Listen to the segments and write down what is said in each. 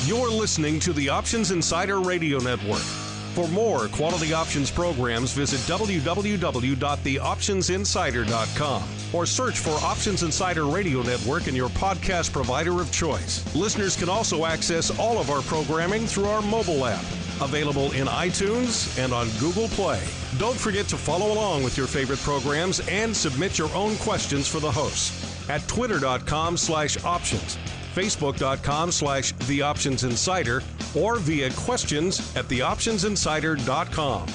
You're listening to the Options Insider Radio Network. For more quality options programs, visit www.theoptionsinsider.com or search for Options Insider Radio Network in your podcast provider of choice. Listeners can also access all of our programming through our mobile app, available in iTunes and on Google Play. Don't forget to follow along with your favorite programs and submit your own questions for the hosts at twitter.com/options, facebook.com/theoptionsinsider, or via questions at theoptionsinsider.com.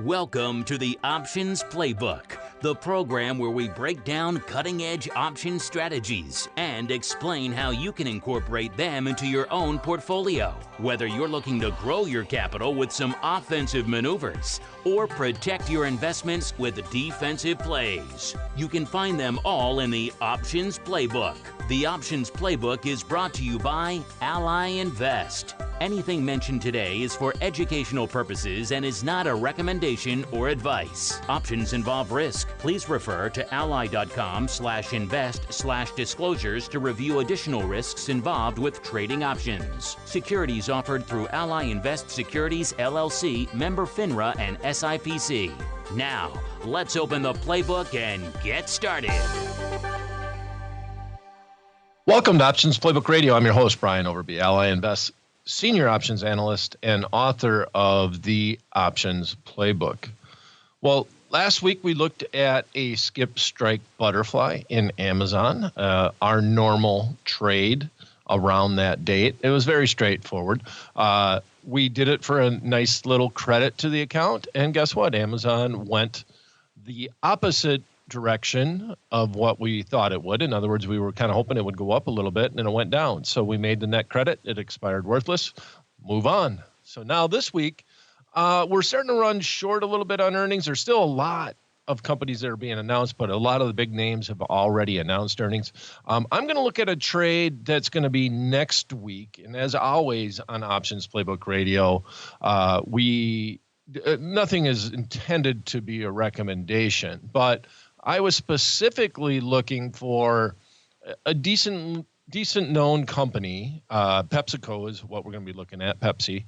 Welcome to the Options Playbook, the program where we break down cutting-edge option strategies and explain how you can incorporate them into your own portfolio. Whether you're looking to grow your capital with some offensive maneuvers or protect your investments with defensive plays, you can find them all in the Options Playbook. The Options Playbook is brought to you by Ally Invest. Anything mentioned today is for educational purposes and is not a recommendation or advice. Options involve risk. Please refer to ally.com/invest/disclosures to review additional risks involved with trading options. Securities offered through Ally Invest Securities LLC, member FINRA and SIPC. Now, let's open the playbook and get started. Welcome to Options Playbook Radio. I'm your host, Brian Overby, Ally Invest Senior Options Analyst and author of the Options Playbook. Well, last week we looked at a skip strike butterfly in Amazon, our normal trade around that date. It was very straightforward. We did it for a nice little credit to the account, and guess what? Amazon went the opposite direction of what we thought it would. In other words, we were kind of hoping it would go up a little bit, and then it went down. So we made the net credit. It expired worthless. Move on. So now this week, we're starting to run short a little bit on earnings. There's still a lot of companies that are being announced, but a lot of the big names have already announced earnings. I'm going to look at a trade that's going to be next week. And as always on Options Playbook Radio, nothing is intended to be a recommendation, but I was specifically looking for a decent known company. Pepsico is what we're going to be looking at, Pepsi.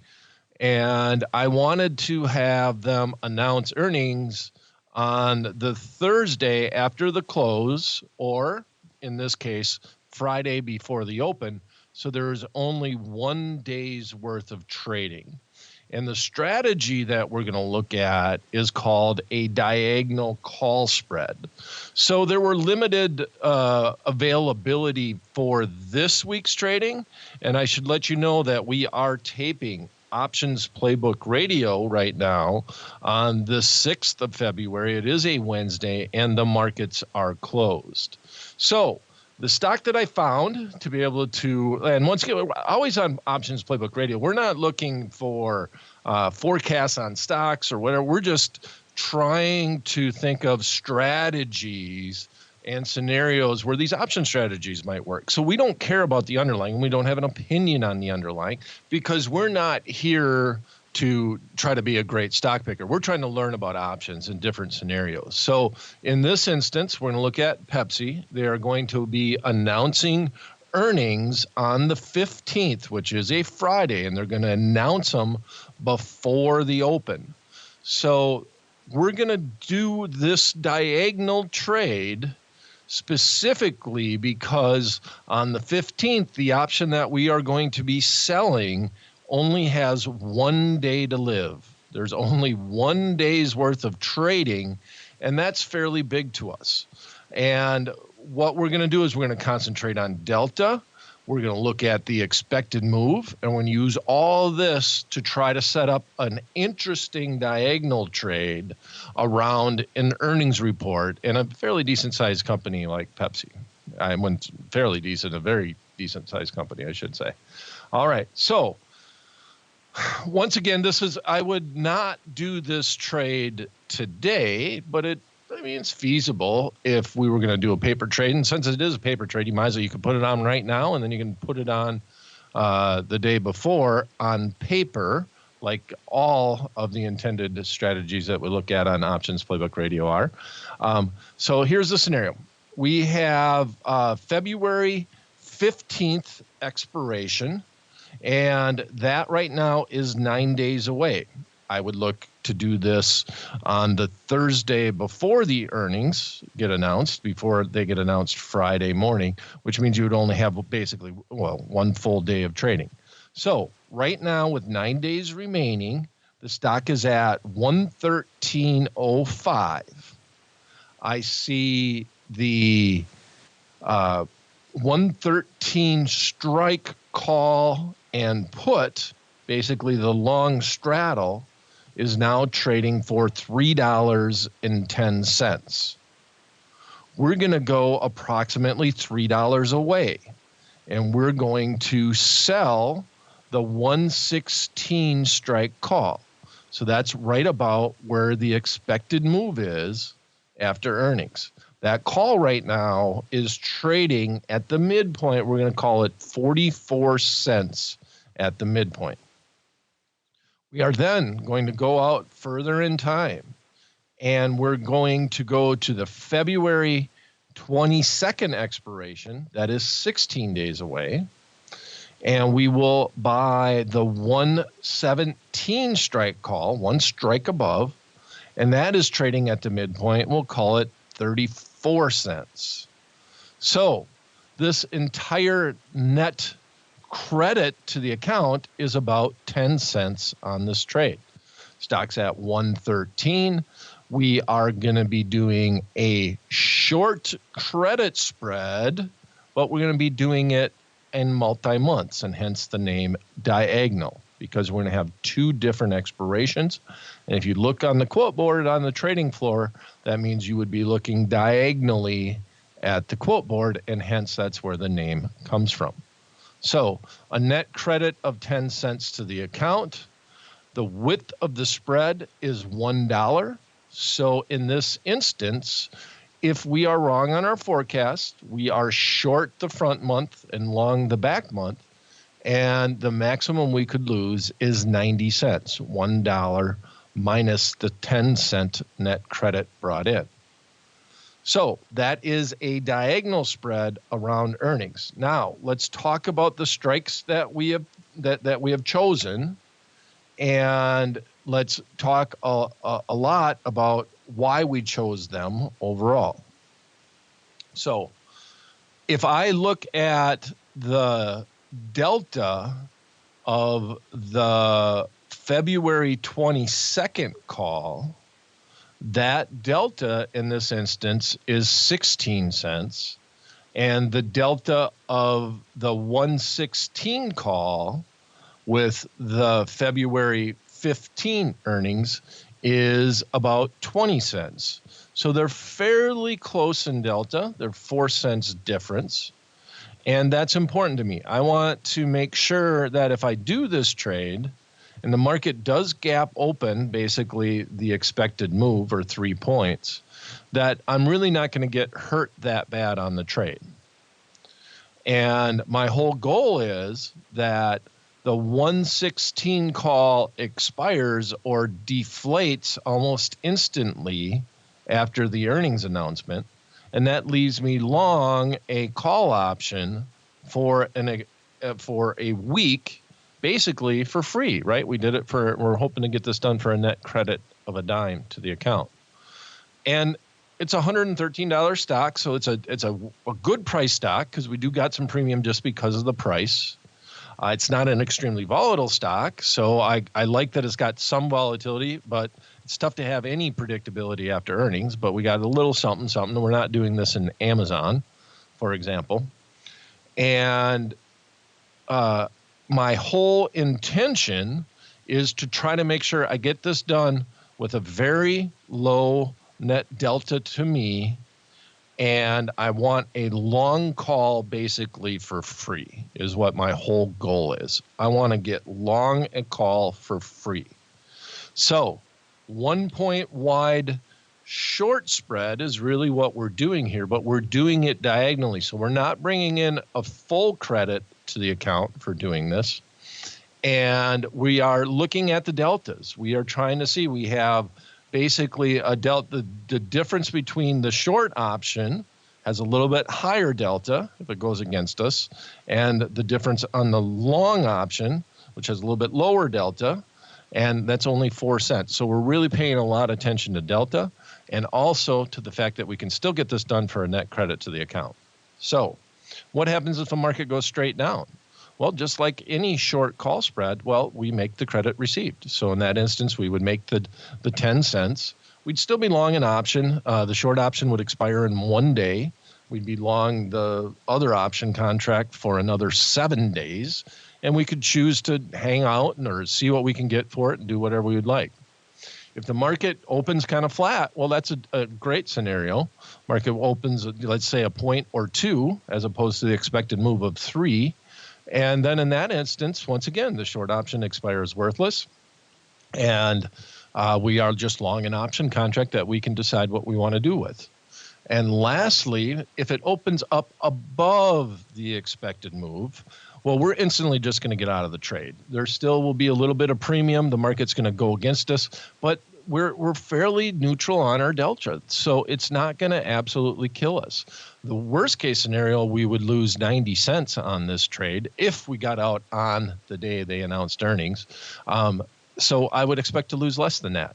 And I wanted to have them announce earnings on the Thursday after the close, or in this case, Friday before the open. So there's only 1 day's worth of trading. And the strategy that we're going to look at is called a diagonal call spread. So there were limited availability for this week's trading. And I should let you know that we are taping Options Playbook Radio right now on the 6th of February. It is a Wednesday, and the markets are closed. So the stock that I found to be able to, and once again, always on Options Playbook Radio, we're not looking for forecasts on stocks or whatever. We're just trying to think of strategies and scenarios where these option strategies might work. So we don't care about the underlying. We don't have an opinion on the underlying because we're not here to try to be a great stock picker. We're trying to learn about options in different scenarios. So in this instance, we're going to look at Pepsi. They are going to be announcing earnings on the 15th, which is a Friday, and they're going to announce them before the open. So we're going to do this diagonal trade specifically because on the 15th, the option that we are going to be selling only has 1 day to live. There's only 1 day's worth of trading, and that's fairly big to us. And what we're going to do is we're going to concentrate on delta. We're going to look at the expected move, and we're going to use all this to try to set up an interesting diagonal trade around an earnings report in a fairly decent-sized company like Pepsi. I went fairly decent, a very decent-sized company, I should say. All right, so once again, I would not do this trade today, but it's feasible if we were going to do a paper trade. And since it is a paper trade, you can put it on right now, and then you can put it on the day before on paper, like all of the intended strategies that we look at on Options Playbook Radio are. So here's the scenario. We have February 15th expiration, and that right now is 9 days away. I would look to do this on the Thursday before the earnings get announced, before they get announced Friday morning, which means you would only have basically, one full day of trading. So right now, with 9 days remaining, the stock is at 113.05. I see the 113 strike, call, and put, basically the long straddle, is now trading for $3.10. We're going to go approximately $3 away, and we're going to sell the 116 strike call. So that's right about where the expected move is after earnings. That call right now is trading at the midpoint. We're going to call it 44 cents at the midpoint. We are then going to go out further in time, and we're going to go to the February 22nd expiration. That is 16 days away. And we will buy the 117 strike call, one strike above, and that is trading at the midpoint. We'll call it 34 cents. So this entire net credit to the account is about 10 cents on this trade. Stock's at 113. We are going to be doing a short credit spread, but we're going to be doing it in multi-months, and hence the name diagonal, because we're going to have two different expirations. And if you look on the quote board on the trading floor, that means you would be looking diagonally at the quote board, and hence that's where the name comes from. So a net credit of 10 cents to the account. The width of the spread is $1. So in this instance, if we are wrong on our forecast, we are short the front month and long the back month, and the maximum we could lose is 90 cents, $1 minus the 10-cent net credit brought in. So that is a diagonal spread around earnings. Now let's talk about the strikes that we have that we have chosen, and let's talk a lot about why we chose them overall. So if I look at the delta of the February 22nd call, that delta in this instance is 16 cents, and the delta of the 116 call with the February 15 earnings is about 20 cents. So they're fairly close in delta. They're 4 cents difference. And that's important to me. I want to make sure that if I do this trade and the market does gap open, basically the expected move or 3 points, that I'm really not going to get hurt that bad on the trade. And my whole goal is that the 116 call expires or deflates almost instantly after the earnings announcement, and that leaves me long a call option for a week, basically for free, right? We're hoping to get this done for a net credit of $0.10 to the account. And it's a $113 stock, so it's a good price stock because we do got some premium just because of the price. It's not an extremely volatile stock, so I like that it's got some volatility, but it's tough to have any predictability after earnings. But we got a little something. We're not doing this in Amazon, for example. And my whole intention is to try to make sure I get this done with a very low net delta to me, and I want a long call basically for free is what my whole goal is. I want to get long a call for free. So 1 point wide short spread is really what we're doing here, but we're doing it diagonally. So we're not bringing in a full credit to the account for doing this. And we are looking at the deltas. We are trying to see, we have basically a delta, the difference between the short option has a little bit higher delta if it goes against us, and the difference on the long option, which has a little bit lower delta, and that's only 4 cents. So we're really paying a lot of attention to delta and also to the fact that we can still get this done for a net credit to the account. So what happens if the market goes straight down? Well, just like any short call spread, well, we make the credit received. So in that instance, we would make the 10 cents. We'd still be long an option. The short option would expire in 1 day. We'd be long the other option contract for another 7 days. And we could choose to hang out or see what we can get for it and do whatever we would like. If the market opens kind of flat, well, that's a great scenario. Market opens, let's say, a point or two as opposed to the expected move of 3. And then in that instance, once again, the short option expires worthless. And we are just long an option contract that we can decide what we want to do with. And lastly, if it opens up above the expected move, well, we're instantly just going to get out of the trade. There still will be a little bit of premium. The market's going to go against us, but we're fairly neutral on our delta, so it's not going to absolutely kill us. The worst case scenario, we would lose 90 cents on this trade if we got out on the day they announced earnings. So I would expect to lose less than that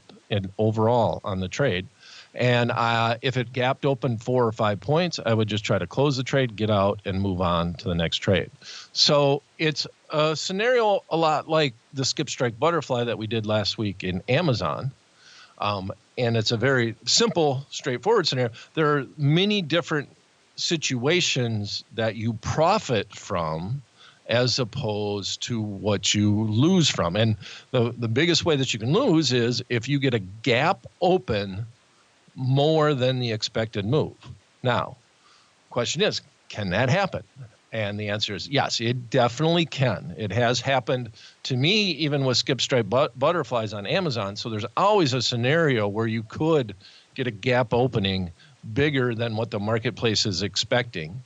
overall on the trade. And if it gapped open 4 or 5 points, I would just try to close the trade, get out, and move on to the next trade. So it's a scenario a lot like the skip strike butterfly that we did last week in Amazon. And it's a very simple, straightforward scenario. There are many different situations that you profit from as opposed to what you lose from. And the biggest way that you can lose is if you get a gap open more than the expected move. Now, question is, can that happen? And the answer is yes, it definitely can. It has happened to me even with skip stripe butterflies on Amazon. So there's always a scenario where you could get a gap opening bigger than what the marketplace is expecting.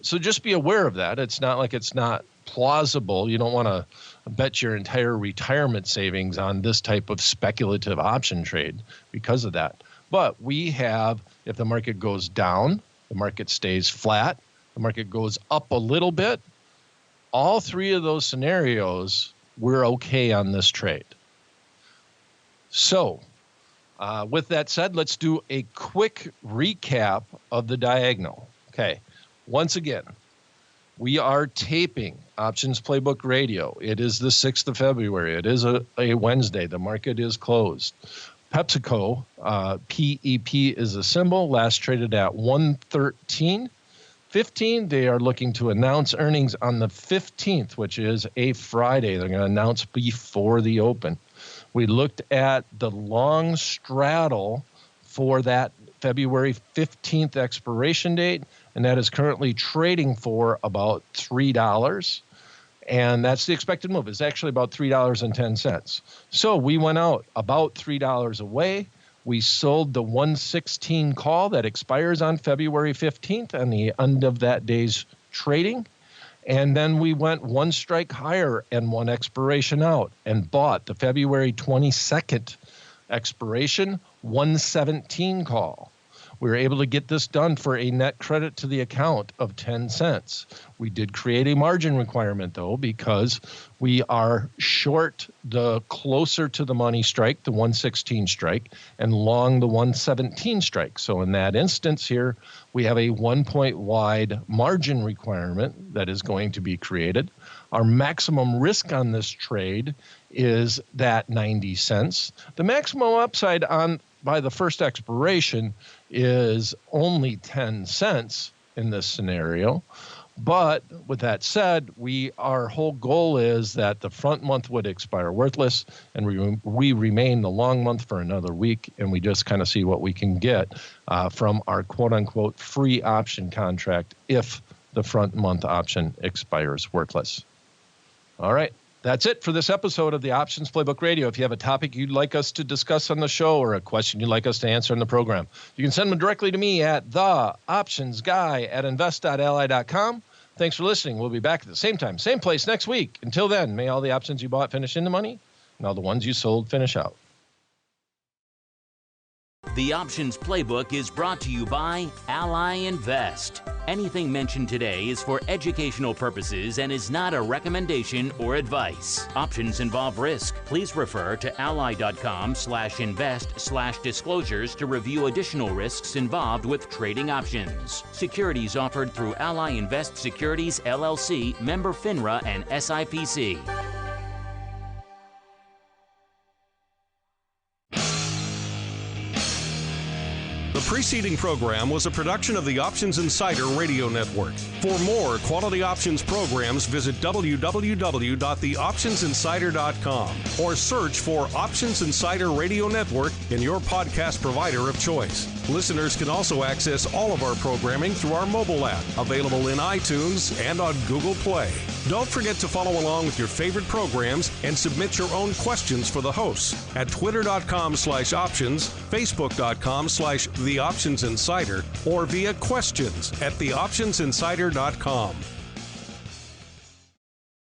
So just be aware of that. It's not like it's not plausible. You don't want to bet your entire retirement savings on this type of speculative option trade because of that. But we have, if the market goes down, the market stays flat, the market goes up a little bit, all three of those scenarios, we're okay on this trade. So with that said, let's do a quick recap of the diagonal. Okay, once again, we are taping Options Playbook Radio. It is the 6th of February. It is a Wednesday. The market is closed. Pepsico, PEP is a symbol, last traded at 113.15. They are looking to announce earnings on the 15th, which is a Friday. They're going to announce before the open. We looked at the long straddle for that February 15th expiration date, and that is currently trading for about $3. And that's the expected move. It's actually about $3.10. So we went out about $3 away. We sold the 116 call that expires on February 15th on the end of that day's trading. And then we went one strike higher and one expiration out and bought the February 22nd expiration 117 call. We were able to get this done for a net credit to the account of 10 cents. We did create a margin requirement, though, because we are short the closer to the money strike, the 116 strike, and long the 117 strike. So in that instance here, we have a 1 point wide margin requirement that is going to be created. Our maximum risk on this trade is that 90 cents. The maximum upside by the first expiration is only 10 cents in this scenario. But with that said, our whole goal is that the front month would expire worthless, and we remain the long month for another week, and we just kind of see what we can get from our quote-unquote free option contract if the front month option expires worthless. All right. That's it for this episode of the Options Playbook Radio. If you have a topic you'd like us to discuss on the show or a question you'd like us to answer in the program, you can send them directly to me at TheOptionsGuy@invest.ally.com. Thanks for listening. We'll be back at the same time, same place next week. Until then, may all the options you bought finish into money and all the ones you sold finish out. The Options Playbook is brought to you by Ally Invest. Anything mentioned today is for educational purposes and is not a recommendation or advice. Options involve risk. Please refer to ally.com/invest/disclosures to review additional risks involved with trading options. Securities offered through Ally Invest Securities LLC, member FINRA and SIPC. The preceding program was a production of the Options Insider Radio Network. For more quality options programs, visit www.theoptionsinsider.com or search for Options Insider Radio Network in your podcast provider of choice. Listeners can also access all of our programming through our mobile app, available in iTunes and on Google Play. Don't forget to follow along with your favorite programs and submit your own questions for the hosts at twitter.com/options, facebook.com/theoptionsinsider, or via questions@theoptionsinsider.com.